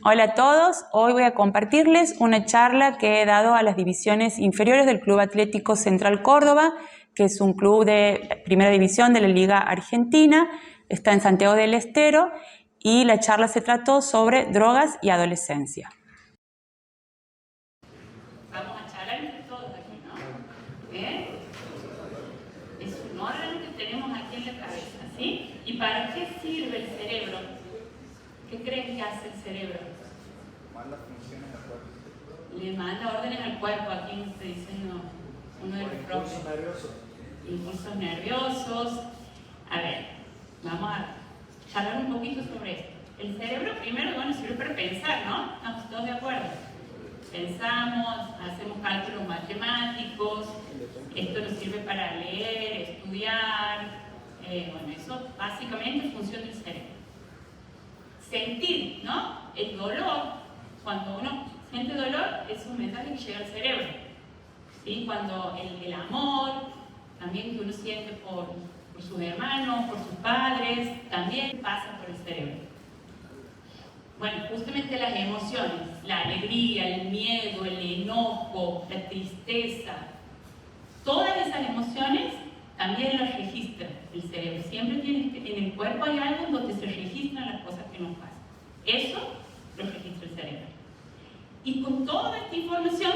Hola a todos, hoy voy a compartirles una charla que he dado a las divisiones inferiores del Club Atlético Central Córdoba, que es un club de primera división de la Liga Argentina, está en Santiago del Estero y la charla se trató sobre drogas y adolescencia. Vamos a charlar entre todos aquí, ¿no? Es un órgano que tenemos aquí en la cabeza, ¿sí? ¿Y para qué sirve el cerebro? ¿Qué creen que hace el cerebro? Manda funciones al cuerpo. Le manda órdenes al cuerpo. Aquí me está diciendo uno de los propios. Impulsos nerviosos. Impulsos nerviosos. A ver, vamos a charlar un poquito sobre esto. El cerebro primero, bueno, sirve para pensar, ¿no? ¿Estamos todos de acuerdo? Pensamos, hacemos cálculos matemáticos, esto nos sirve para leer, estudiar, bueno, eso básicamente es función del cerebro. Sentir, ¿no? El dolor, cuando uno siente dolor, es un mensaje que llega al cerebro, ¿sí? Cuando el amor, también que uno siente por sus hermanos, por sus padres, también pasa por el cerebro. Bueno, justamente las emociones, la alegría, el miedo, el enojo, la tristeza, todas esas emociones también las registra el cerebro. Siempre en el cuerpo hay algo donde se registran las cosas que nos pasan. Eso lo registra el cerebro. Y con toda esta información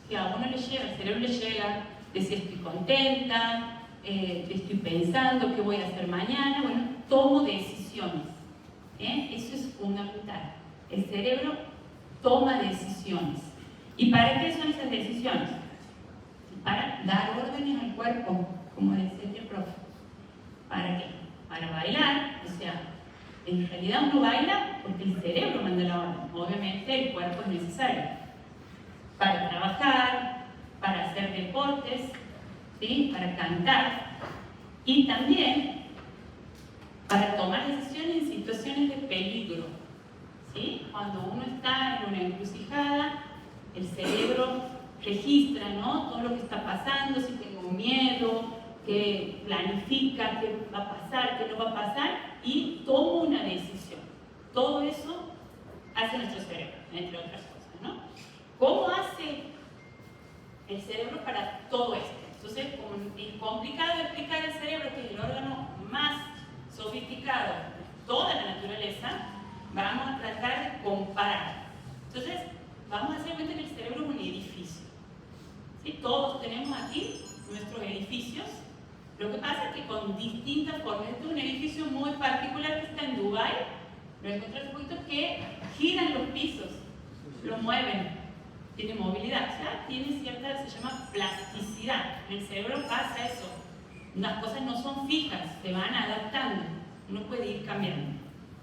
que a uno le llega, al cerebro le llega de si estoy contenta, estoy pensando qué voy a hacer mañana, bueno, tomo decisiones. Eso es fundamental. El cerebro toma decisiones. ¿Y para qué son esas decisiones? Para dar órdenes al cuerpo, como decía el profe. ¿Para qué? Para bailar, o sea, en realidad uno baila porque el cerebro manda la orden. Obviamente el cuerpo es necesario. Para trabajar, para hacer deportes, ¿sí? Para cantar y también para tomar decisiones en situaciones de peligro, ¿sí? Cuando uno está en una encrucijada, el cerebro registra, ¿no? Todo lo que está pasando, si tengo miedo, que planifica qué va a pasar, qué no va a pasar, y toma una decisión. Todo eso hace nuestro cerebro, entre otras cosas, ¿no? ¿Cómo hace el cerebro para todo esto? Entonces, como es complicado explicar el cerebro, que es el órgano más sofisticado de toda la naturaleza, vamos a tratar de comparar. Entonces, vamos a hacer cuenta que el cerebro es un edificio, ¿sí? Todos tenemos aquí nuestros edificios. Lo que pasa es que con distintas formas. Este es un edificio muy particular que está en Dubái. Lo encontré hace poquito, que giran los pisos, lo mueven, tiene movilidad, o sea, tiene cierta, se llama plasticidad. En el cerebro pasa eso. Las cosas no son fijas, se van adaptando, uno puede ir cambiando.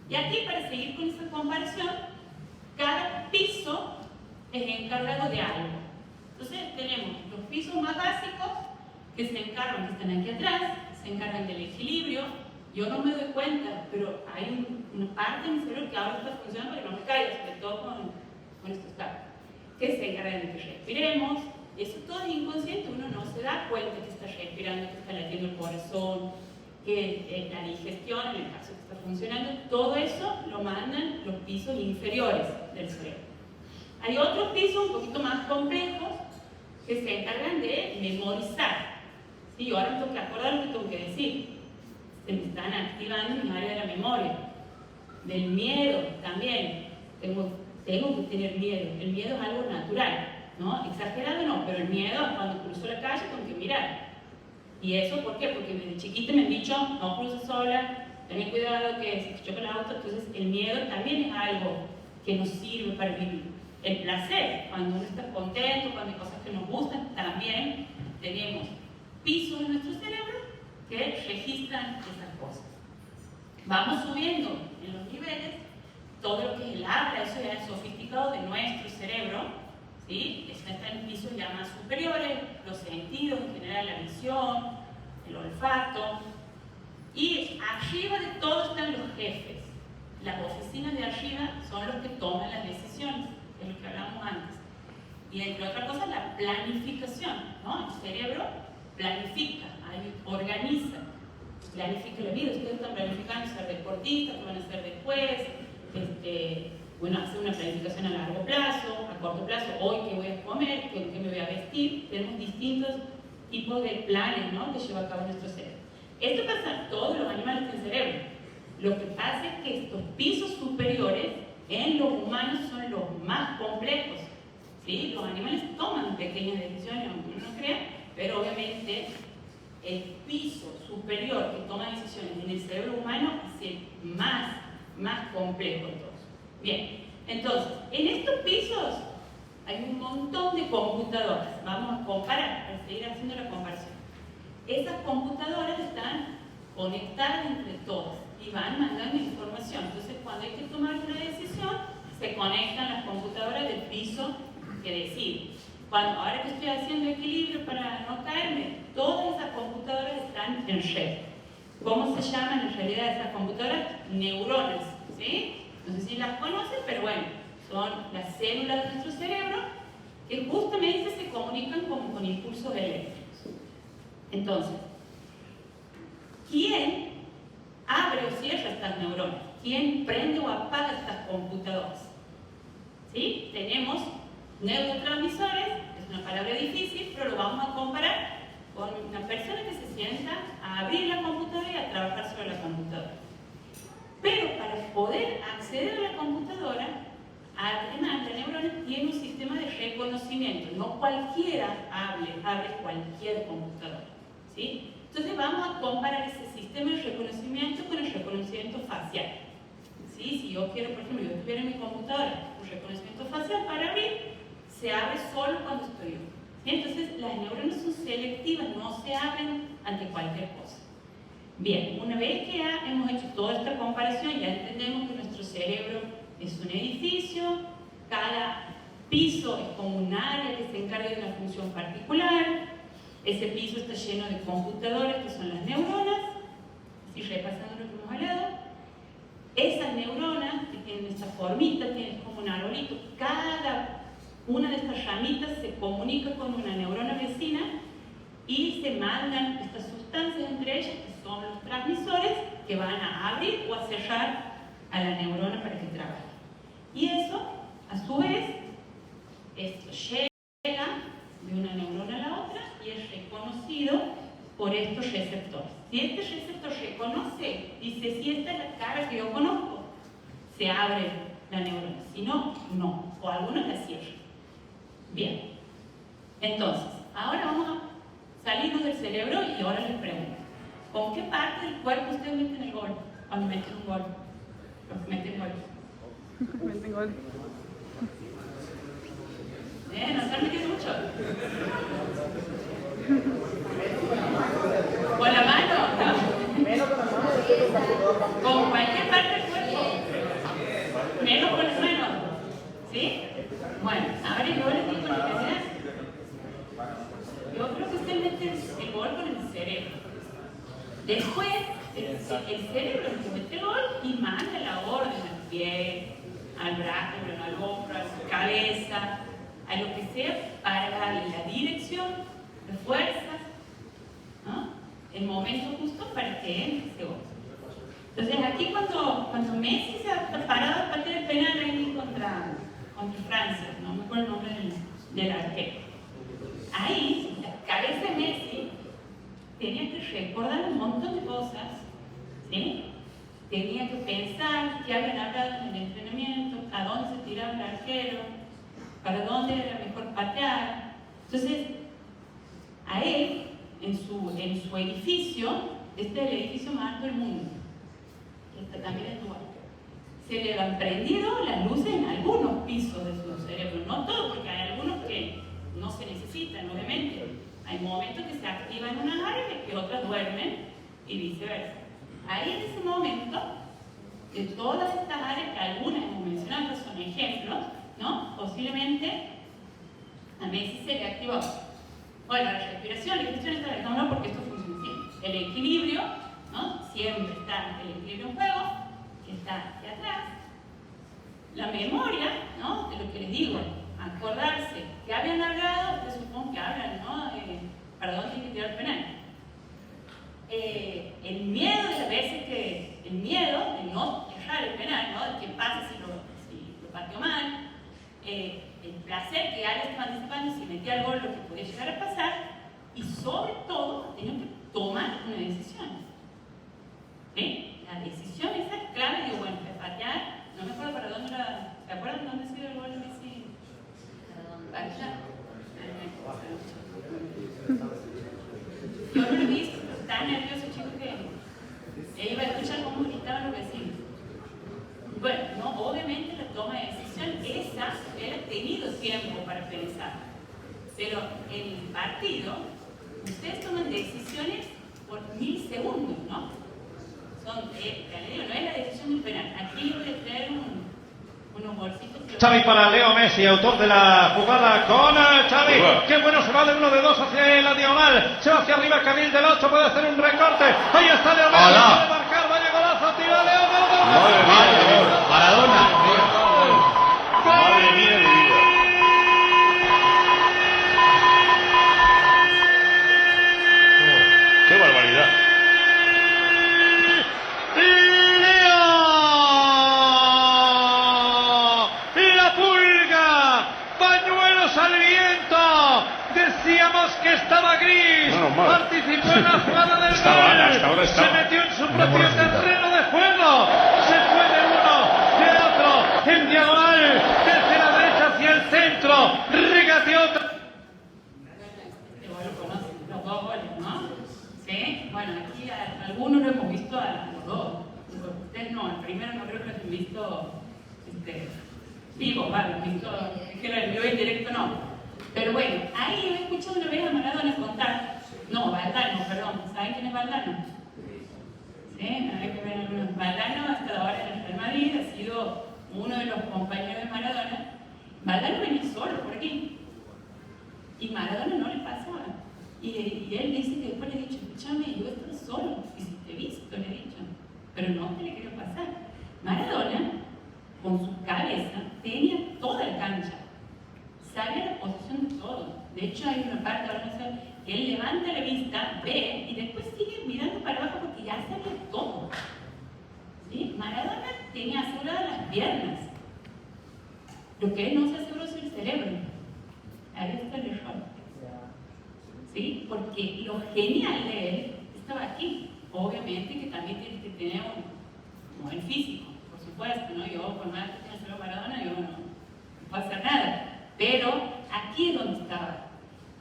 Y aquí, para seguir con esa comparación, cada piso es encargado de algo. Entonces tenemos los pisos más básicos que se encargan, que están aquí atrás, se encargan del equilibrio. Yo no me doy cuenta, pero hay una parte de mi cerebro que ahora está funcionando para que no me caiga, sobre todo con estos cables, que se encargan de que respiremos. Eso todo es inconsciente, uno no se da cuenta que está respirando, que está latiendo el corazón, que la digestión, en el caso que está funcionando, todo eso lo mandan los pisos inferiores del cerebro. Hay otros pisos un poquito más complejos que se encargan de memorizar. Sí, ahora me tengo que acordar lo que tengo que decir. Se me están activando en el área de la memoria. Del miedo también. Tengo que tener miedo. El miedo es algo natural, ¿no? Exagerado no, pero el miedo, cuando cruzo la calle tengo que mirar. ¿Y eso por qué? Porque desde chiquita me han dicho, no cruces sola, ten cuidado que si te choca el auto. Entonces el miedo también es algo que nos sirve para vivir. El placer, cuando uno está contento, cuando hay cosas que nos gustan, también tenemos pisos en nuestro cerebro que registran esas cosas. Vamos subiendo en los niveles, todo lo que es el habla, eso ya es sofisticado de nuestro cerebro, ¿sí? Eso está en pisos ya más superiores, los sentidos, en general la visión, el olfato. Y arriba de todo están los jefes. Las oficinas de arriba son los que toman las decisiones, es lo que hablamos antes. Y entre otras cosas, la planificación, ¿no? El cerebro planifica, organiza, planifica la vida. Ustedes están planificando ser deportistas, qué van a hacer después, bueno, hacer una planificación a largo plazo, a corto plazo, hoy qué voy a comer, qué me voy a vestir. Tenemos distintos tipos de planes, ¿no?, que lleva a cabo nuestro cerebro. Esto pasa en todos los animales del cerebro. Lo que pasa es que estos pisos superiores en los humanos son los más complejos, ¿sí? Los animales toman pequeñas decisiones, aunque uno no crea, pero obviamente el piso superior que toma decisiones en el cerebro humano es el más complejo de todos. Bien, entonces, en estos pisos hay un montón de computadoras. Vamos a comparar, para seguir haciendo la comparación. Esas computadoras están conectadas entre todas y van mandando información. Entonces, cuando hay que tomar una decisión, se conectan las computadoras del piso que decide. Ahora que estoy haciendo equilibrio para no caerme, todas esas computadoras están en red. ¿Cómo se llaman en realidad esas computadoras? Neuronas, ¿sí? No sé si las conocen, pero bueno, son las células de nuestro cerebro que justamente se comunican con impulsos eléctricos. Entonces, ¿quién abre o cierra estas neuronas? ¿Quién prende o apaga estas computadoras? ¿Sí? Tenemos neurotransmisores, es una palabra difícil, pero lo vamos a comparar con una persona que se sienta a abrir la computadora y a trabajar sobre la computadora. Pero para poder acceder a la computadora, además la neurona tiene un sistema de reconocimiento. No cualquiera abre cualquier computadora, ¿sí? Entonces vamos a comparar ese sistema de reconocimiento con el reconocimiento facial. ¿Sí? Si yo quiero, por ejemplo, yo tuviera en mi computadora un reconocimiento facial para abrir, se abre solo cuando estoy yo. ¿Sí? Entonces las neuronas son selectivas, no se abren ante cualquier cosa. Bien, una vez que ya hemos hecho toda esta comparación, ya entendemos que nuestro cerebro es un edificio, cada piso es como un área que se encarga de una función particular, ese piso está lleno de computadoras que son las neuronas, así repasando lo que hemos hablado. Esas neuronas que tienen esta formita, tienen como un arbolito, cada una de estas ramitas se comunica con una neurona vecina y se mandan estas sustancias entre ellas, que son los transmisores, que van a abrir o a cerrar a la neurona para que trabaje. Y eso, a su vez, esto llega de una neurona a la otra y es reconocido por estos receptores. Si este receptor reconoce, dice, si esta es la cara que yo conozco, se abre la neurona. Si no, no. O algunos la cierran. Bien. Entonces, ahora vamos a salirnos del cerebro y ahora les pregunto, ¿con qué parte del cuerpo ustedes meten el gol? Cuando meten un gol. Los que meten gol. Meten gol. No están metiendo mucho. ¿Con la mano? ¿No? Menos con la mano. Con cualquier parte del cuerpo. Menos con las manos. ¿Sí? Bueno, ahora yo les digo lo que sea. Yo creo que usted mete el gol con el cerebro. Después, el cerebro es el que mete el gol y manda la orden al pie, al brazo, al hombro, a la cabeza, a lo que sea, para darle la dirección, las fuerzas, ¿no? El momento justo para que entre ese gol. Entonces aquí cuando Messi se ha parado a patear el penal ahí contra Francia, no me acuerdo el nombre del arquero. Ahí, la cabeza de Messi tenía que recordar un montón de cosas, ¿sí? Tenía que pensar qué habían hablado en el entrenamiento, a dónde se tiraba el arquero, para dónde era mejor patear. Entonces, a él, en su edificio, este es el edificio más alto del mundo, que también es dual, se le han prendido las luces en algunos pisos de su cerebro, no todos, porque hay algunos que no se necesitan, obviamente. Hay momentos que se activan unas áreas y que otras duermen y viceversa. Ahí en ese momento, de todas estas áreas, que algunas hemos mencionado, que son ejemplos, ¿no? Posiblemente a Messi se le activó. Bueno, la respiración está dejando porque esto funciona así. El equilibrio, ¿no? Siempre está el equilibrio en juego, que está hacia atrás. La memoria, ¿no? De lo que les digo, acordarse que habían hablado, que supongo que hablan, ¿no? ¿Para dónde hay que tirar el penal? El miedo de las veces que, el miedo de no errar el penal, ¿no? De qué pasa si lo el placer que Ale estaba anticipando, si metía el gol, lo que podía llegar a pasar, y sobre todo, tenía que tomar una decisión. ¿Sí? La decisión esa es clave, digo, bueno, patear, no me acuerdo para dónde era, ¿se acuerdan dónde ha sido el gol de Messi? ¿Para allá? Yo no lo he visto, pero estaba nervioso, chico, que iba a escuchar cómo gritaban los vecinos. Bueno, no, obviamente la toma de decisión, esa, él ha tenido tiempo para pensar. Pero en el partido, ustedes toman decisiones por milisegundos, ¿no? Son, ya le digo, no es la decisión de un penal. Aquí yo voy a traer unos bolsitos. Xavi para Leo Messi, autor de la jugada con Xavi. Qué bueno, se va de 1 de 2 hacia la diagonal. Se va hacia arriba, carril del 8, puede hacer un recorte. Ahí está Leo Messi, puede marcar, vaya golazo, tira Leo, gol. Madre mía, Maradona. Madre mía de vida. Qué barbaridad. Al viento, decíamos que estaba gris, participó en la jugada del gol, se metió en su propio terreno de juego, se fue de uno, de otro, en diagonal, desde la derecha hacia el centro, regateó. Los dos goles, ¿no? Sí, bueno, aquí algunos lo hemos visto a los dos, ustedes no, el primero no creo que lo hayan visto vivo, vale, es que el vivo en directo no. Pero bueno, ahí yo he escuchado una vez a Maradona contar, no, Valdano, perdón, ¿saben quién es Valdano? Sí, hay que ver algunos. Valdano hasta ahora en el Real Madrid ha sido uno de los compañeros de Maradona. Valdano venía solo por aquí y Maradona no le pasaba. Y él dice que después le he dicho, escúchame, yo estoy solo, y si te he visto, le he dicho, pero no te le quiero pasar. Maradona, con su cabeza, tenía toda la cancha, sabía la posición de todo. De hecho, hay una parte, ahora no sé, que él levanta la vista, ve y después sigue mirando para abajo porque ya sabía todo. ¿Sí? Maradona tenía aseguradas las piernas. Lo que él no se aseguró es el cerebro. Ahí está el error. ¿Sí? Porque lo genial de él estaba aquí. Obviamente que también tiene que tener un buen físico. Por supuesto, ¿no? Yo, por más que tenga el cerebro Maradona, yo no puedo hacer nada. Pero aquí es donde estaba.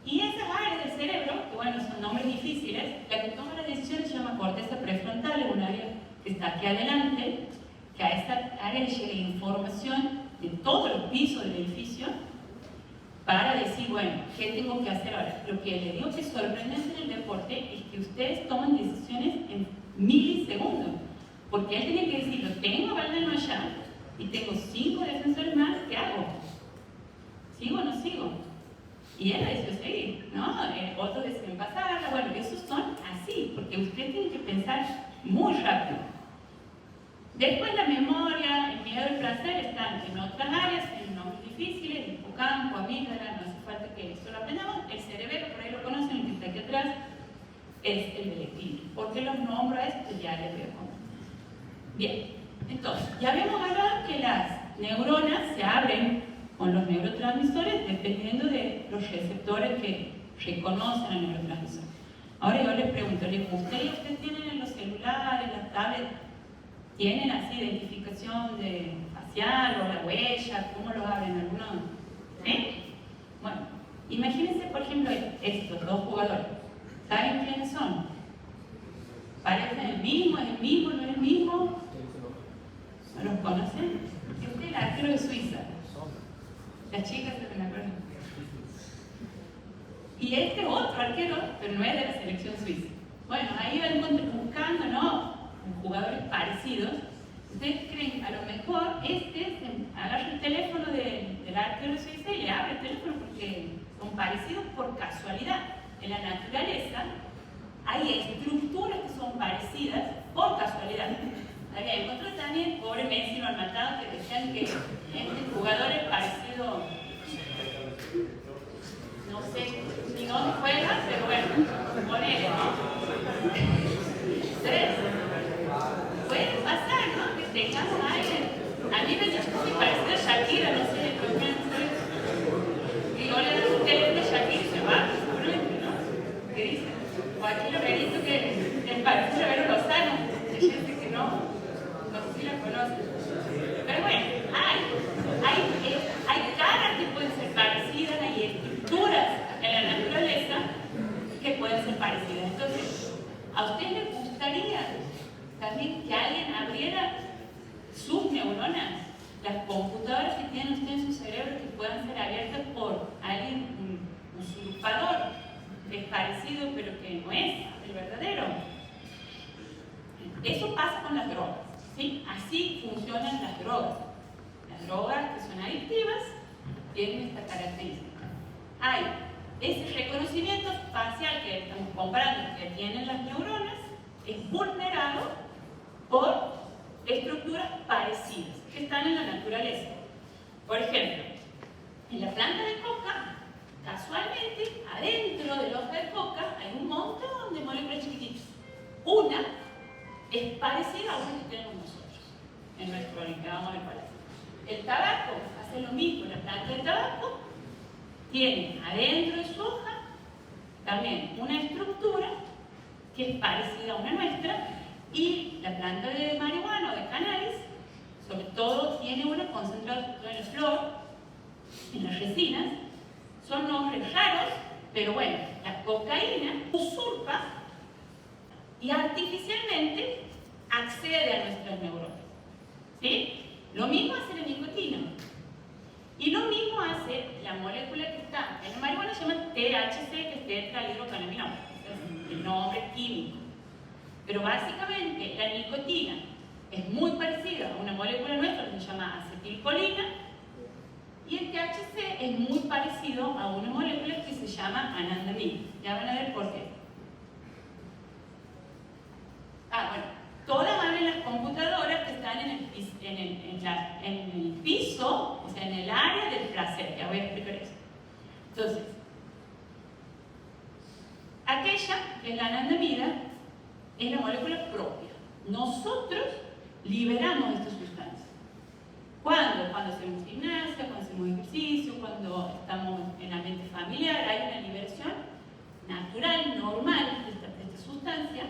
Y esas áreas del cerebro, que bueno, son nombres difíciles, la que toma las decisiones se llama corteza prefrontal, es un área que está aquí adelante, que a esta área le llega información de todos los pisos del edificio para decir, bueno, ¿qué tengo que hacer ahora? Lo que le digo que es sorprendente en el deporte es que ustedes toman decisiones en milisegundos. Porque él tenía que decir, lo tengo a Valdano allá y tengo 5 defensores más, ¿qué hago? ¿Sigo o no sigo? Y él decidió seguir, ¿no? Otros deciden pasarla, bueno, esos son así, porque usted tiene que pensar muy rápido. Después la memoria, el miedo y el placer están en otras áreas, en nombres difíciles, hipocampo, amígdala, no hace falta que esto lo aprendamos. El cerebelo, por ahí lo conocen, el que está aquí atrás, es el del equilibrio. ¿Por qué los nombro a esto? Ya les veo cómo. Bien, entonces, ya habíamos hablado que las neuronas se abren con los neurotransmisores dependiendo de los receptores que reconocen el neurotransmisor. Ahora yo les pregunto, ¿ustedes tienen en los celulares, las tablets, tienen así identificación facial o la huella? ¿Cómo lo abren? ¿Algunos? ¿Sí? Bueno, imagínense por ejemplo estos dos jugadores. ¿Saben quiénes son? ¿Parecen el mismo? ¿Es el mismo? ¿No es el mismo? ¿No los conocen? Este es el arquero de Suiza. Las chicas se me acuerdan. Y este otro arquero, pero no es de la selección suiza. Bueno, ahí van buscando, ¿no? Jugadores parecidos. ¿Ustedes creen? A lo mejor agarra el teléfono del arquero de Suiza y le abre el teléfono porque son parecidos por casualidad. En la naturaleza hay estructuras que son parecidas por casualidad. Había encontrado también, pobre Messi lo han matado, que decían que este jugador es parecido, no sé ni dónde juega, pero bueno, ponele, ¿no? Entonces, puede pasar, ¿no? Que tengamos a alguien, a mí me dicho que parecido a Shakira, no sé, pero parecido pero que no es el verdadero. Eso pasa con las drogas, ¿sí? Así funcionan las drogas. Las drogas que son adictivas tienen esta característica. Hay ese reconocimiento facial que estamos comparando que tienen las neuronas, es vulnerado por estructuras parecidas que están en la naturaleza. Por ejemplo, en la planta de coca, casualmente, adentro de la hoja de coca hay un montón de moléculas chiquititas. Una es parecida a una que tenemos nosotros en nuestro vamos a ver cuál es. El tabaco hace lo mismo. La planta de tabaco tiene adentro de su hoja también una estructura que es parecida a una nuestra, y la planta de marihuana o de cannabis sobre todo tiene una concentración en la flor, en las resinas. Son nombres raros, pero bueno, la cocaína usurpa y artificialmente accede a nuestras neuronas, ¿sí? Lo mismo hace la nicotina. Y lo mismo hace la molécula que está en la marihuana, se llama THC, que es tetrahidrocannabinol, es el nombre químico. Pero básicamente la nicotina es muy parecida a una molécula nuestra que se llama acetilcolina, y el THC es muy parecido a una molécula que se llama anandamida. Ya van a ver por qué. Bueno, todas van en las computadoras que están en el piso, o sea, en el área del placer. Ya voy a explicar eso. Entonces, aquella que es la anandamida es la molécula propia. Nosotros liberamos esta sustancia. Cuando hacemos gimnasia, cuando hacemos ejercicio, cuando estamos en ambiente familiar, hay una liberación natural, normal de esta sustancia.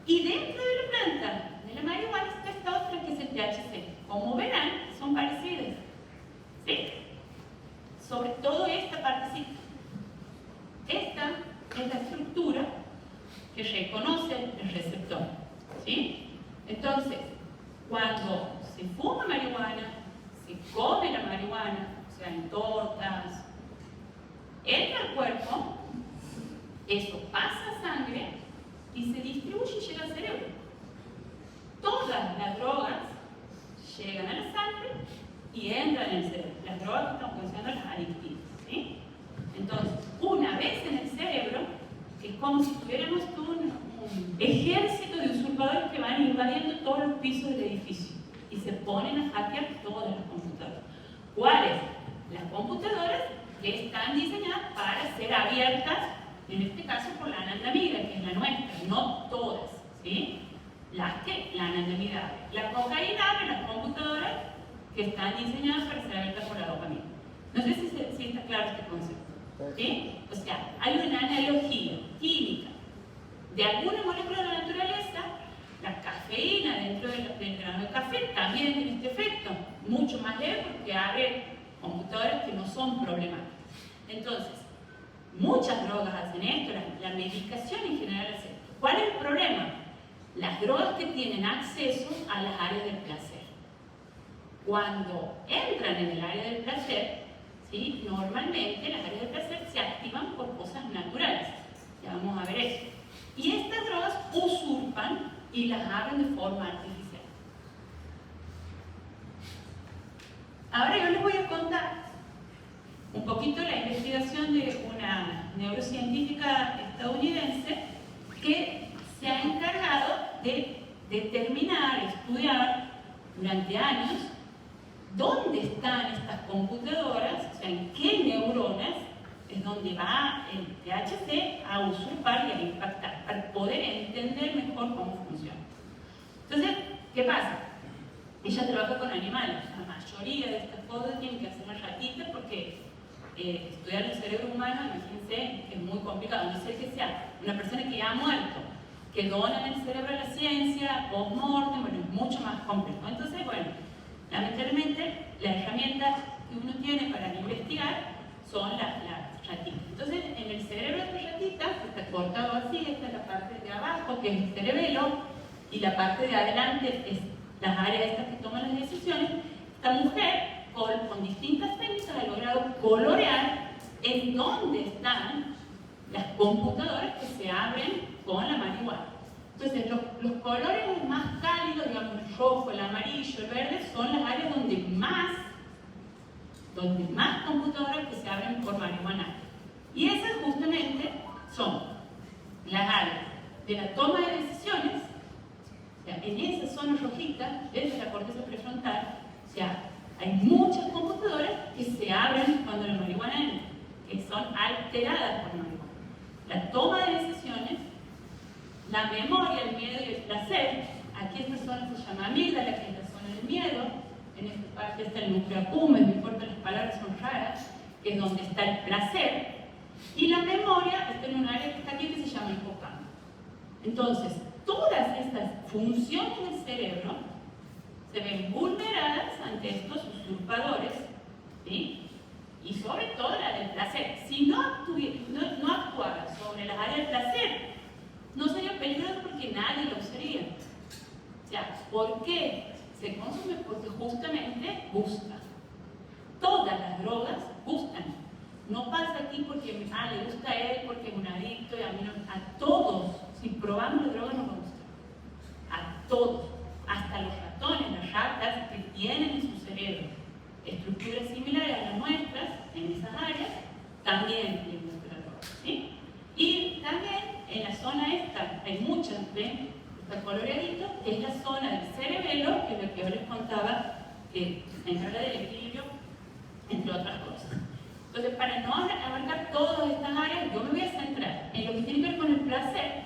Y dentro de la planta de la marihuana está esta otra que es el THC. Como verán, son parecidas. ¿Sí? Sobre todo esta partecita. Esta es la estructura que reconoce el receptor. ¿Sí? Entonces, cuando se fuma marihuana, se come la marihuana, o sea, en tortas, entra al cuerpo, eso pasa a sangre y se distribuye y llega al cerebro. Todas las drogas llegan a la sangre y entran en el cerebro. Las drogas que estamos considerando las adictivas, ¿sí? Entonces, una vez en el cerebro, es como si tuviéramos un ejército de usurpadores que van invadiendo todos los pisos del edificio y se ponen a hackear todas las computadoras. ¿Cuáles? Las computadoras que están diseñadas para ser abiertas, en este caso por la anandamida, que es la nuestra, no todas, ¿sí? Las que la anandamida abre. La cocaína abre las computadoras que están diseñadas para ser abiertas por la dopamina. No sé si está claro este concepto, ¿sí? O sea, hay una analogía química de alguna molécula de la naturaleza. La cafeína dentro del grano de café también tiene este efecto, mucho más leve porque abre computadoras que no son problemáticas. Entonces, muchas drogas hacen esto, la medicación en general hace esto. ¿Cuál es el problema? Las drogas que tienen acceso a las áreas del placer. Cuando entran en el área del placer, ¿sí? Normalmente las áreas del placer se activan por cosas naturales. Ya vamos a ver eso. Y estas drogas usurpan y las abren de forma artificial. Ahora yo les voy a contar un poquito la investigación de una neurocientífica estadounidense que se ha encargado de determinar, estudiar durante años dónde están estas computadoras, o sea, en qué neuronas es donde va el THC a usurpar y a impactar, para poder entender mejor cómo funciona. Entonces, ¿qué pasa? Ella trabaja con animales. La mayoría de estas cosas tienen que hacer las ratitas porque estudiar el cerebro humano, imagínense, es muy complicado. A no ser que sea una persona que ya ha muerto, que donan el cerebro a la ciencia, post-mortem, bueno, es mucho más complejo. Entonces, bueno, lamentablemente, la herramienta que uno tiene para investigar son las ratitas. Entonces, en el cerebro de esta ratita, que está cortado así, esta es la parte de abajo, que es el cerebelo, y la parte de adelante es las áreas estas que toman las decisiones. Esta mujer, con distintas técnicas, ha logrado colorear en dónde están las computadoras que se abren con la marihuana. Entonces, los colores más cálidos, digamos el rojo, el amarillo, el verde, son las áreas donde más computadoras que se abren por marihuana. Y esas justamente son las áreas de la toma de decisiones, o sea, en esa zona rojita, desde la corteza prefrontal, o sea, hay muchas computadoras que se abren cuando la marihuana entra, que son alteradas por marihuana. La toma de decisiones, la memoria, el miedo y el placer. Aquí esta zona se llama amígdala, que es la zona del miedo. En esta parte está el núcleo accumbens, no importa, las palabras son raras, que es donde está el placer. Y la memoria está en un área que está aquí que se llama hipocampo. Entonces, todas estas funciones del cerebro se ven vulneradas ante estos usurpadores, ¿sí? Y sobre todo la del placer. Si no actuara sobre las áreas del placer, no sería peligroso porque nadie lo usaría. O sea, ¿por qué se consume? Porque justamente gusta. Todas las drogas gustan. No pasa aquí porque le gusta a él, porque es un adicto y a mí no. A todos, si probamos la droga nos va a gustar. A todos. Hasta los ratones, las ratas que tienen en su cerebro estructuras similares a las nuestras, en esas áreas, también les gusta la droga, ¿sí? Y también en la zona esta, hay muchas, ¿ven? Está coloreadito, que es la zona del cerebelo, que es lo que yo les contaba, que se encarga del equilibrio, entre otras cosas. Entonces, para no abarcar todas estas áreas, yo me voy a centrar en lo que tiene que ver con el placer.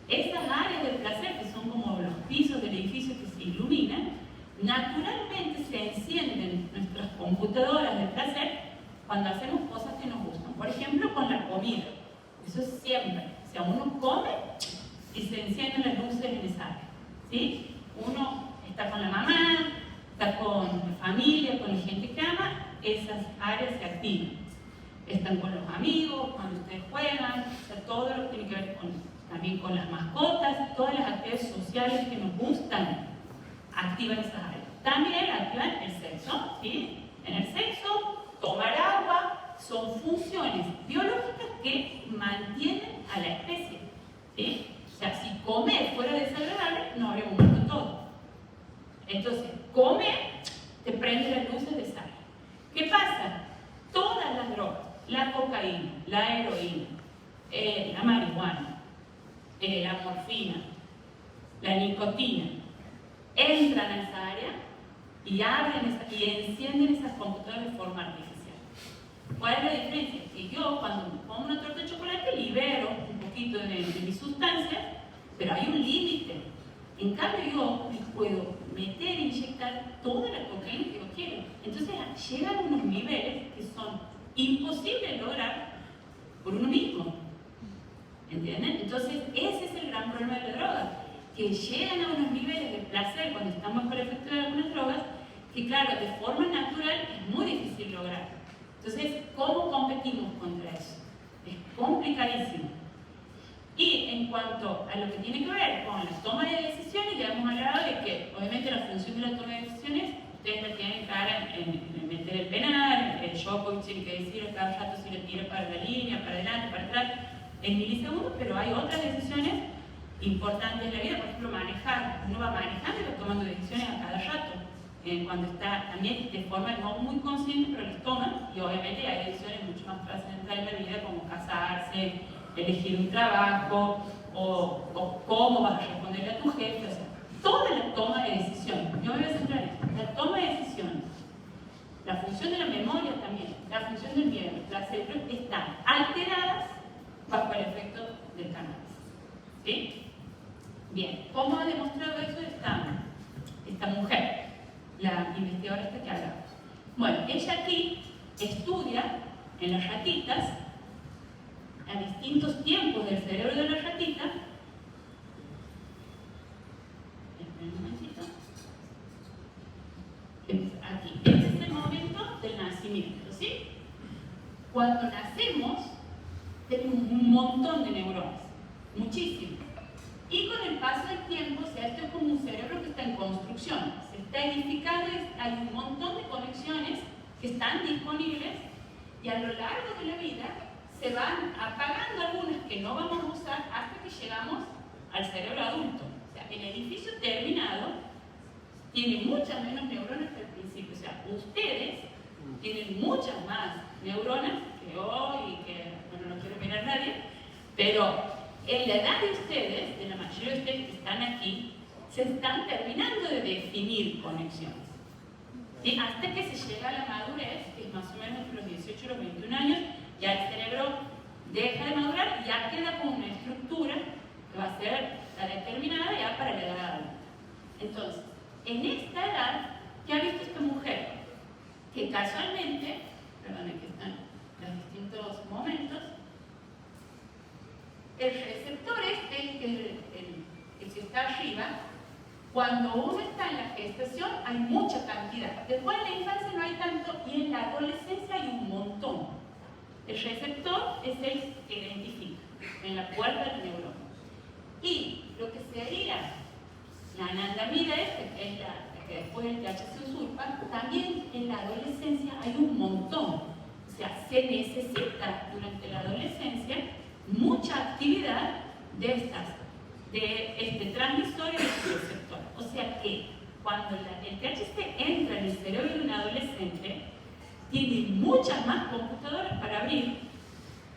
Esas áreas del placer, que son como los pisos del edificio que se iluminan, naturalmente se encienden nuestras computadoras del placer cuando hacemos cosas que nos gustan. Por ejemplo, con la comida. Eso es siempre. O sea, uno come y se encienden las luces en esa área, ¿sí? Uno está con la mamá, está con la familia, con la gente que ama, esas áreas se activan. Están con los amigos, cuando ustedes juegan, o sea, todo lo que tiene que ver también con las mascotas, todas las actividades sociales que nos gustan, activan esas áreas. También activan el sexo, ¿sí? En el sexo, tomar agua, son funciones biológicas que mantienen a la especie, ¿sí? O sea, si comer fuera desagradable, no habríamos muerto todos. Entonces, comer te prende las luces de sal. ¿Qué pasa? Todas las drogas, la cocaína, la heroína, la marihuana, la morfina, la nicotina, entran a esa área y abren y encienden esas computadoras de forma artificial. ¿Cuál es la diferencia? Que yo, cuando como una torta de chocolate, libero un poquito de mi sustancia, pero hay un límite. En cambio, yo me puedo meter e inyectar toda la cocaína que yo quiero. Entonces, llegan a unos niveles que son imposibles de lograr por uno mismo. ¿Entienden? Entonces, ese es el gran problema de la droga, que llegan a unos niveles de placer cuando estamos por efecto de algunas drogas, que claro, de forma natural es muy difícil lograr. Entonces, ¿cómo competimos contra eso? Es complicadísimo. Y en cuanto a lo que tiene que ver con la toma de decisiones, ya hemos hablado de que obviamente la función de la toma de decisiones, ustedes la tienen clara en meter el penal, el Djokovic tiene que decir a cada rato si le tira para la línea, para adelante, para atrás, en milisegundos, pero hay otras decisiones importantes en la vida, por ejemplo, manejar. Uno va manejando y va tomando decisiones a cada rato, cuando está también de forma no muy consciente, pero las toma, y obviamente hay decisiones mucho más trascendentales en la vida, como casarse, elegir un trabajo, o cómo vas a responderle a tu jefe, o sea, toda la toma de decisiones. Yo me voy a centrar en esto, la toma de decisiones, la función de la memoria también, la función del miedo, la cerebro, están alteradas bajo el efecto del cannabis. ¿Sí? Bien, ¿cómo ha demostrado eso esta mujer, la investigadora esta que hablamos? Bueno, ella aquí estudia en las ratitas, a distintos tiempos del cerebro de la ratita. Esperen un momentito. Aquí, este es el momento del nacimiento, ¿sí? Cuando nacemos, tenemos un montón de neuronas, muchísimo. Y con el paso del tiempo, o sea, esto es como un cerebro que está en construcción, se está edificando, hay un montón de conexiones que están disponibles y a lo largo de la vida se van apagando algunas que no vamos a usar hasta que llegamos al cerebro adulto. O sea, el edificio terminado tiene muchas menos neuronas que al principio. O sea, ustedes tienen muchas más neuronas que hoy y que, bueno, no quiero mirar a nadie, pero en la edad de ustedes, de la mayoría de ustedes que están aquí, se están terminando de definir conexiones. ¿Sí? Hasta que se llega a la madurez, que es más o menos entre los 18 y los 21 años, ya el cerebro deja de madurar y ya queda con una estructura que va a ser la determinada ya para la edad adulta. Entonces, en esta edad, ¿qué ha visto esta mujer? Que casualmente, perdón, aquí están los distintos momentos, el receptor el que está arriba, cuando uno está en la gestación hay mucha cantidad. Después en la infancia no hay tanto y en la adolescencia hay un montón. El receptor es el que identifica en la puerta del neurona. Y lo que sería la anandamida que es la que después el THC usurpa, también en la adolescencia hay un montón. O sea, se necesita durante la adolescencia mucha actividad de este transmisor y de su receptor. O sea que cuando el THC entra en el cerebro de un adolescente, tiene muchas más computadoras para abrir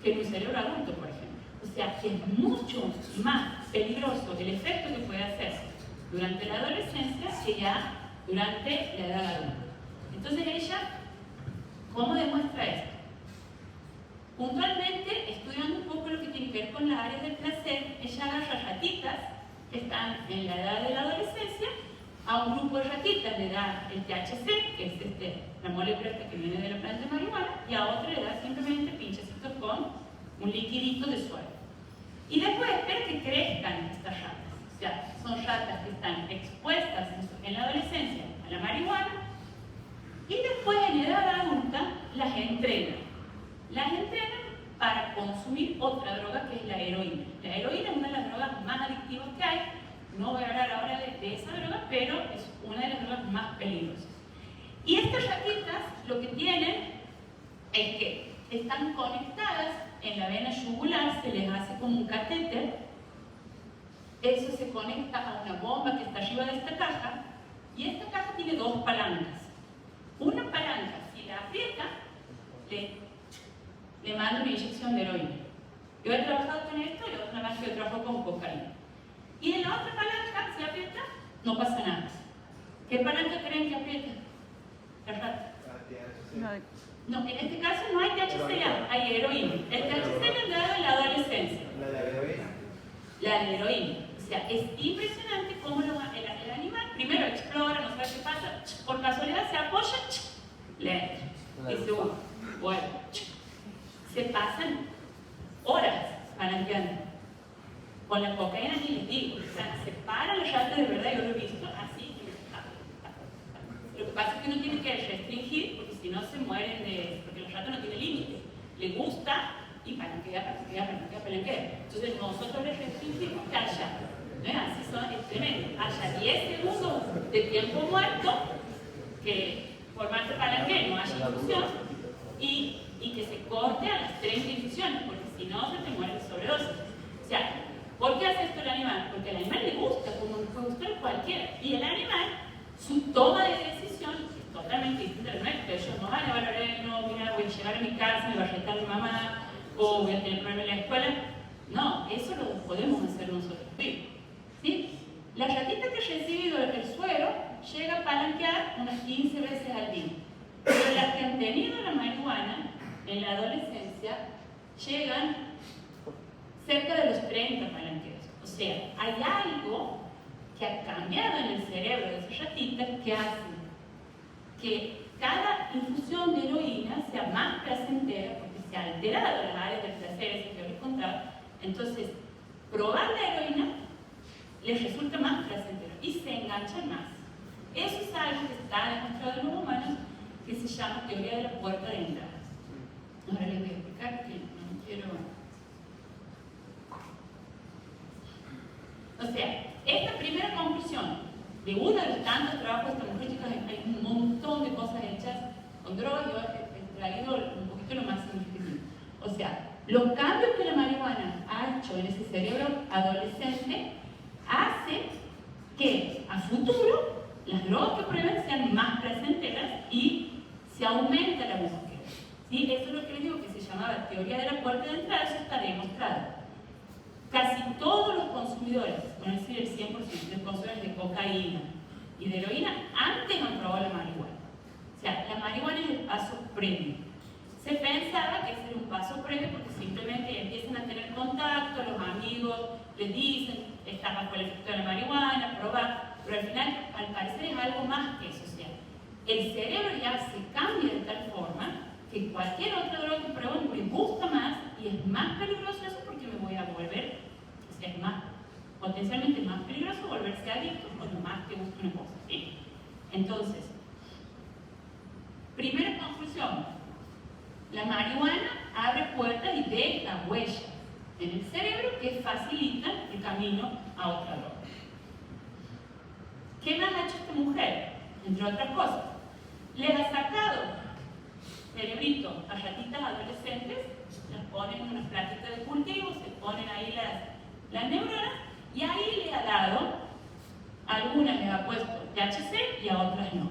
que en un cerebro adulto, por ejemplo. O sea que es mucho más peligroso el efecto que puede hacer durante la adolescencia que ya durante la edad adulta. Entonces ella, ¿cómo demuestra esto? Puntualmente, estudiando un poco lo que tiene que ver con las áreas del placer, ella agarra ratitas que están en la edad de la adolescencia, a un grupo de ratitas le da el THC, que es la molécula esta que viene de la planta de marihuana, y a otra le da simplemente pinchecitos con un liquidito de suero. Y después espera que crezcan estas ratas. O sea, son ratas que están expuestas en la adolescencia a la marihuana, y después en edad adulta las entrenan. Las entrenan para consumir otra droga que es la heroína. La heroína es una de las drogas más adictivas que hay. No voy a hablar ahora de esa droga, pero es una de las drogas más peligrosas. Y estas ratitas lo que tienen es que están conectadas en la vena yugular, se les hace como un catéter. Eso se conecta a una bomba que está arriba de esta caja, y esta caja tiene dos palancas. Una palanca, si la aprieta, le manda una inyección de heroína. Yo he trabajado con esto y otra vez yo trabajo con cocaína. Y en la otra palanca, si aprieta, no pasa nada. ¿Qué palanca creen que aprieta? La rata. No, en este caso no hay THC, hay heroína. El THC le da en la adolescencia. ¿La de heroína? La de heroína. O sea, es impresionante cómo el animal primero explora, no sabe qué pasa, por casualidad se apoya, le entra. Y se bueno, se pasan horas palanqueando. Con la cocaína ni les digo, o sea, se para la rata de verdad, yo lo he visto así. Lo que pasa es que uno tiene que restringir, porque si no se mueren porque la rata no tiene límite. Le gusta y palanquea. Entonces nosotros les restringimos que haya, ¿no es así? Es tremendo, haya 10 segundos de tiempo muerto, que por más que palanquee no haya infusión, y que se corte a las 30 infusiones, porque si no se te muere de sobredosis. O sea, ¿por qué hace esto el animal? Porque al animal le gusta, como le puede gustar cualquiera. Y el animal, su toma de decisión es totalmente distinta a la nuestra. Ellos no van a valorar, no, mira, voy a llegar a mi casa, me va a retar mi mamá, o voy a tener problemas en la escuela. No, eso lo podemos hacer nosotros. ¿Sí? La ratita que ha recibido el suero llega a palanquear unas 15 veces al día. Pero las que han tenido la marihuana en la adolescencia llegan cerca de los 30 palanqueos. O sea, hay algo que ha cambiado en el cerebro de esas ratitas que hace que cada infusión de heroína sea más placentera, porque se ha alterado las áreas del placer, eso que les contaba. Entonces, probar la heroína les resulta más placentero y se enganchan más. Eso es algo que está demostrado en los humanos, que se llama teoría de la puerta de entrada. Ahora les voy a explicar que no quiero... O sea, esta primera conclusión de uno de los tantos trabajos de esta mujer, chicas, hay un montón de cosas hechas con drogas, yo he traído un poquito lo más significativo. O sea, los cambios que la marihuana ha hecho en ese cerebro adolescente hace que a futuro las drogas que prueben sean más placenteras y se aumenta la búsqueda. ¿Sí? Eso es lo que les digo que se llamaba teoría de la puerta de entrada, eso está demostrado. Casi todos los consumidores, por decir el 100% de consumidores de cocaína y de heroína, antes han probado la marihuana. O sea, la marihuana es el paso previo. Se pensaba que ese era un paso previo porque simplemente empiezan a tener contacto, los amigos les dicen, estás bajo el efecto de la marihuana, probar, pero al final, al parecer, es algo más que eso. O sea, el cerebro ya se cambia de tal forma que cualquier otra droga que pruebo me gusta más y es más peligroso eso porque me voy a volver, o sea, es más, potencialmente más peligroso volverse adicto cuando más te gusta una cosa, ¿sí? Entonces, primera conclusión, la marihuana abre puertas y deja huellas en el cerebro que facilitan el camino a otra droga. ¿Qué más ha hecho esta mujer? Entre otras cosas, les ha sacado cerebrito a ratitas adolescentes, las ponen en unas platitas de cultivo, se ponen ahí las neuronas y ahí les ha dado, a algunas les ha puesto THC y a otras no.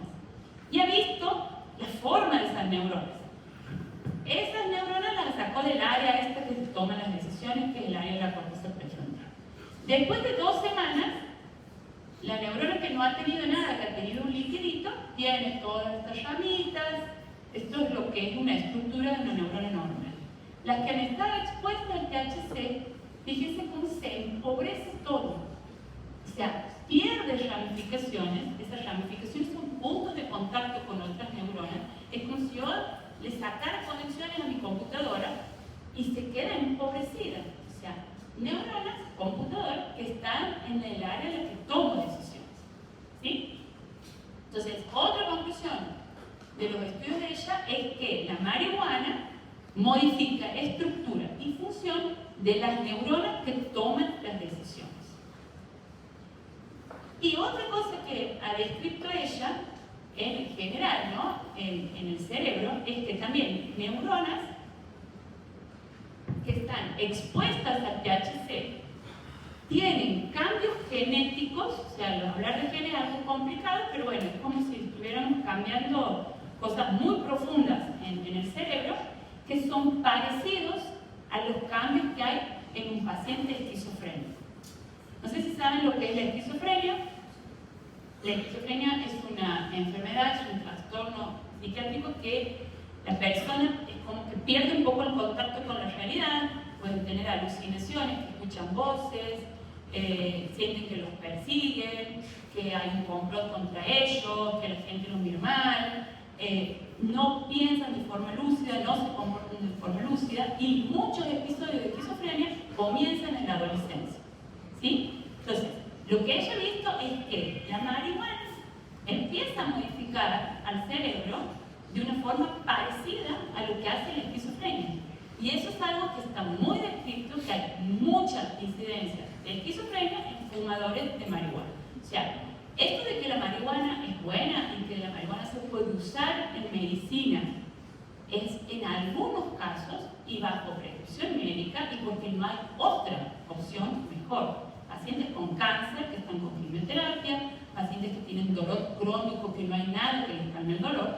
Y ha visto la forma de esas neuronas. Esas neuronas las sacó del área esta que toma las decisiones, que es el área de la corteza prefrontal. Después de 2 semanas, la neurona que no ha tenido nada, que ha tenido un liquidito, tiene todas estas ramitas. Esto es lo que es una estructura de una neurona normal. Las que han estado expuestas al THC, fíjense cómo se empobrece todo. O sea, pierde ramificaciones. Esas ramificaciones son puntos de contacto con otras neuronas. Es como si yo le sacara conexiones a mi computadora y se queda empobrecida. O sea, neuronas, computadora, que están en el área en la que tomo decisiones. ¿Sí? Entonces, otra conclusión de los estudios de ella es que la marihuana modifica estructura y función de las neuronas que toman las decisiones. Y otra cosa que ha descrito ella, en general, ¿no? en el cerebro, es que también neuronas que están expuestas al THC tienen cambios genéticos, o sea, hablar de genes es algo complicado, pero bueno, es como si estuviéramos cambiando cosas muy profundas en el cerebro que son parecidos a los cambios que hay en un paciente esquizofrénico. No sé si saben lo que es la esquizofrenia. La esquizofrenia es una enfermedad, es un trastorno psiquiátrico que la persona es como que pierde un poco el contacto con la realidad, pueden tener alucinaciones, que escuchan voces, sienten que los persiguen, que hay un complot contra ellos, que la gente los mira mal, no piensan de forma lúcida, no se comportan de forma lúcida y muchos episodios de esquizofrenia comienzan en la adolescencia. ¿Sí? Entonces, lo que ella ha visto es que la marihuana empieza a modificar al cerebro de una forma parecida a lo que hace la esquizofrenia. Y eso es algo que está muy descrito, que hay mucha incidencia de esquizofrenia en fumadores de marihuana. O sea, esto de que la marihuana es buena y que la marihuana se puede usar en medicina es en algunos casos y bajo prescripción médica y porque no hay otra opción mejor. Pacientes con cáncer que están con quimioterapia, pacientes que tienen dolor crónico, que no hay nada que les calme el dolor.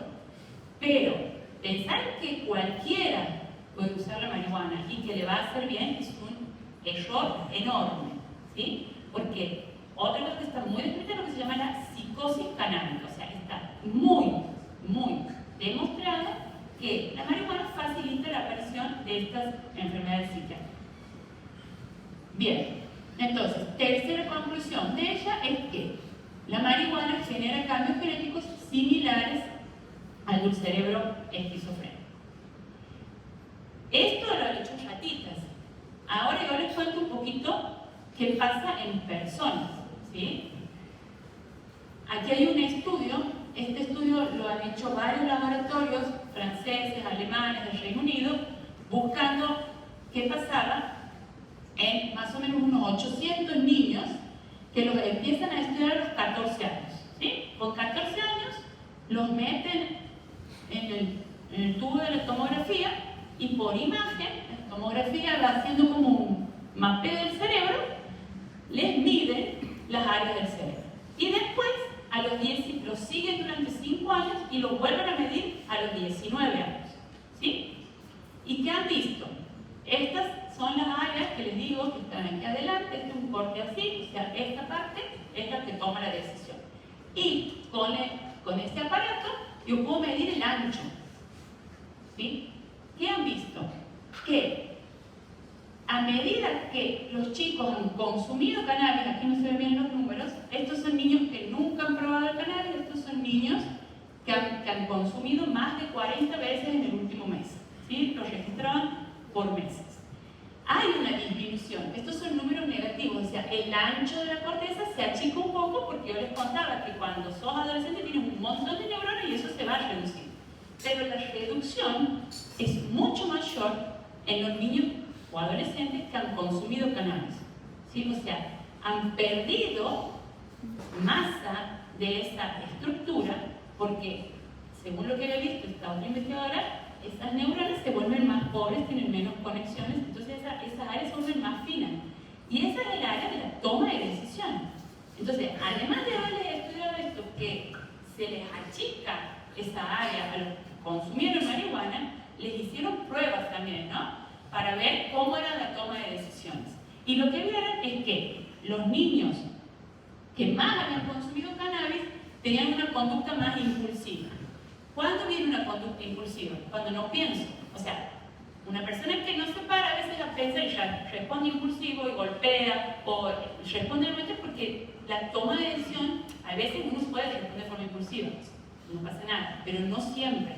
Pero pensar que cualquiera puede usar la marihuana y que le va a hacer bien es un error enorme, ¿sí? Porque otra cosa que está muy descrita es lo que se llama la psicosis canábica, o sea, está muy demostrado que la marihuana facilita la aparición de estas enfermedades psiquiátricas. Bien, entonces, tercera conclusión de ella es que la marihuana genera cambios genéticos similares al del cerebro esquizofrénico. Esto lo han hecho ratitas. Ahora yo les cuento un poquito qué pasa en personas, ¿sí? Aquí hay un estudio, este estudio lo han hecho varios laboratorios franceses, alemanes, del Reino Unido, buscando qué pasaba en más o menos unos 800 niños que los empiezan a estudiar a los 14 años, ¿sí? Con 14 años los meten en el tubo de la tomografía y por imagen, la tomografía va haciendo como un mapeo del cerebro, les mide las áreas del cerebro. Y después, a los 10, lo siguen durante 5 años y lo vuelven a medir a los 19 años. ¿Sí? ¿Y qué han visto? Estas son las áreas que les digo que están aquí adelante, este es un corte así, o sea, esta parte es la que toma la decisión. Y con este aparato yo puedo medir el ancho. ¿Sí? ¿Qué han visto? Que a medida que los chicos han consumido cannabis, aquí no se ven bien los números, estos son niños que nunca han probado el cannabis, estos son niños que han consumido más de 40 veces en el último mes. ¿Sí? Lo registraban por meses. Hay una disminución, estos son números negativos, o sea, el ancho de la corteza se achica un poco porque yo les contaba que cuando sos adolescente tienes un montón de neuronas y eso se va a reducir. Pero la reducción es mucho mayor en los niños o adolescentes que han consumido cannabis. ¿Sí? O sea, han perdido masa de esa estructura porque, según lo que había visto esta otra investigadora, esas neuronas se vuelven más pobres, tienen menos conexiones, entonces esas áreas se vuelven más finas. Y esa es el área de la toma de decisiones. Entonces, además de haberles estudiado esto, que se les achica esa área a los que consumieron marihuana, les hicieron pruebas también, ¿no? Para ver cómo era la toma de decisiones. Y lo que vieron es que los niños que más habían consumido cannabis tenían una conducta más impulsiva. ¿Cuándo viene una conducta impulsiva? Cuando no pienso. O sea, una persona que no se para a veces a pensar y ya responde impulsivo y golpea o responde realmente porque la toma de decisión, a veces uno puede responder de forma impulsiva, no pasa nada, pero no siempre.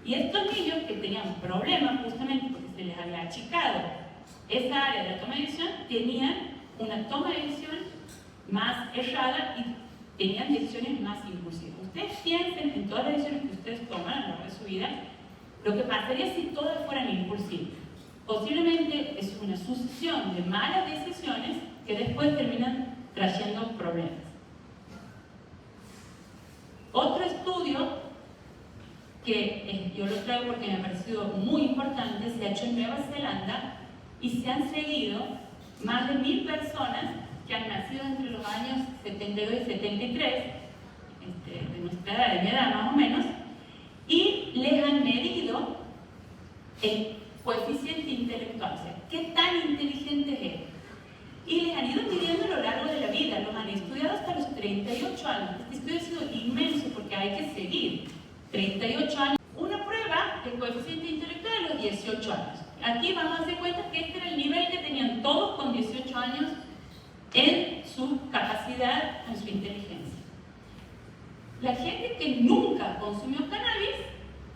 Y estos niños que tenían problemas justamente porque se les había achicado esa área de la toma de decisión, tenían una toma de decisión más errada y tenían decisiones más impulsivas. Ustedes piensen en todas las decisiones que ustedes toman a lo largo de su vida, lo que pasaría si todas fueran impulsivas. Posiblemente es una sucesión de malas decisiones que después terminan trayendo problemas. Otro estudio que yo lo traigo porque me ha parecido muy importante, se ha hecho en Nueva Zelanda y se han seguido más de 1000 personas que han nacido entre los años 72 y 73, de nuestra edad, de mi edad más o menos, y les han medido el coeficiente intelectual, o sea, qué tan inteligentes eran. Y les han ido midiendo a lo largo de la vida, los han estudiado hasta los 38 años. Este estudio ha sido inmenso porque hay que seguir 38 años. Una prueba del coeficiente intelectual a los 18 años. Aquí vamos a hacer cuenta que este era el nivel que tenían todos con 18 años en su capacidad, en su inteligencia. La gente que nunca consumió cannabis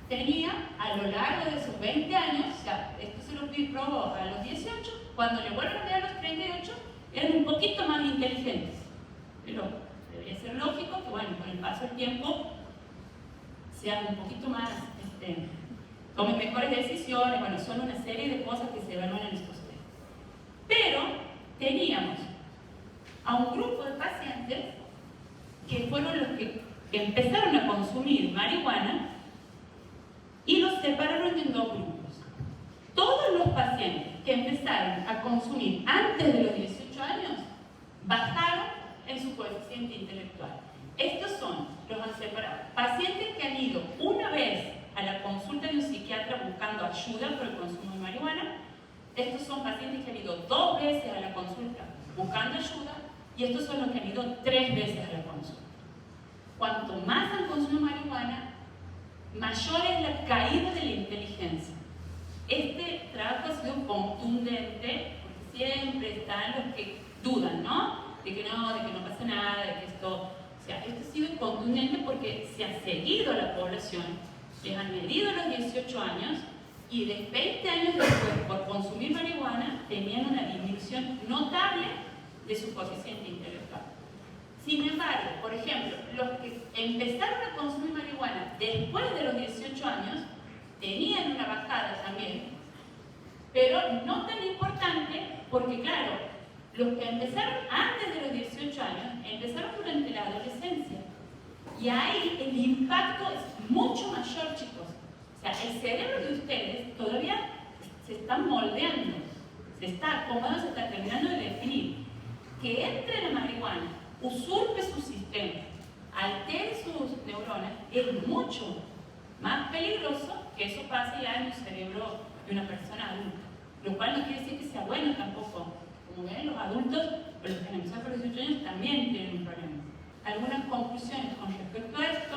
tenía a lo largo de sus 20 años, o sea, esto se lo probó a los 18, cuando le vuelven a ver a los 38, eran un poquito más inteligentes. Pero debería ser lógico que, bueno, con el paso del tiempo sean un poquito más, tomen mejores decisiones, bueno, son una serie de cosas que se evalúan en estos test. Pero teníamos a un grupo de pacientes que fueron los que empezaron a consumir marihuana y los separaron en dos grupos. Todos los pacientes que empezaron a consumir antes de los 18 años bajaron en su coeficiente intelectual. Estos son, los han separado, pacientes que han ido una vez a la consulta de un psiquiatra buscando ayuda por el consumo de marihuana. Estos son pacientes que han ido 2 veces a la consulta buscando ayuda y estos son los que han ido 3 veces a la consulta. Cuanto más han consumido marihuana, mayor es la caída de la inteligencia. Este trabajo ha sido contundente porque siempre están los que dudan, ¿no? De que no pasa nada, de que esto... O sea, esto ha sido contundente porque se ha seguido a la población, les han medido los 18 años y de 20 años después, por consumir marihuana, tenían una disminución notable de su coeficiente intelectual. Sin embargo, por ejemplo, los que empezaron a consumir marihuana después de los 18 años tenían una bajada también, pero no tan importante porque, claro, los que empezaron antes de los 18 años empezaron durante la adolescencia. Y ahí el impacto es mucho mayor, chicos. O sea, el cerebro de ustedes todavía están moldeando, se está acomodando, se está terminando de definir. Que entre la marihuana, usurpe su sistema, altere sus neuronas, es mucho más peligroso que eso pase ya en el cerebro de una persona adulta. Lo cual no quiere decir que sea bueno tampoco. Como ven, los adultos, o los que han empezado por 18 años, también tienen un problema. Algunas conclusiones con respecto a esto: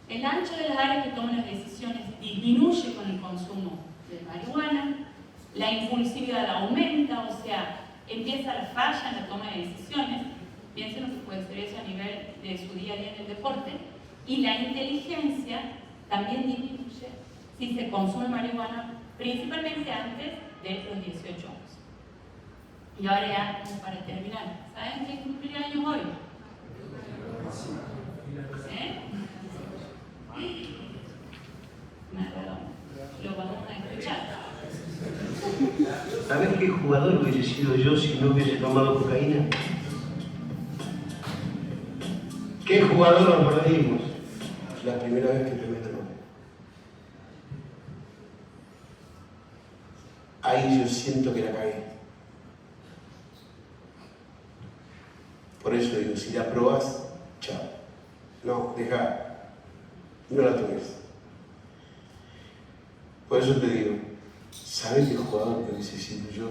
el ancho de las áreas que toman las decisiones disminuye con el consumo de marihuana, la impulsividad aumenta, o sea, empieza la falla en la toma de decisiones. Piensen lo que puede ser eso a nivel de su día a día en el deporte. Y la inteligencia también disminuye si se consume marihuana, principalmente antes de los 18 años. Y ahora ya, como para terminar, ¿saben qué cumpleaños hoy? Maradona. Lo vamos a escuchar. ¿Sabes qué jugador hubiese sido yo si no hubiese tomado cocaína? ¿Qué jugador nos perdimos? La primera vez que tomé droga. Ahí yo siento que la cagué. Por eso digo, si la probás, chao. No, deja, no la tomes. Por eso te digo, ¿sabes qué jugador hubiese sido yo?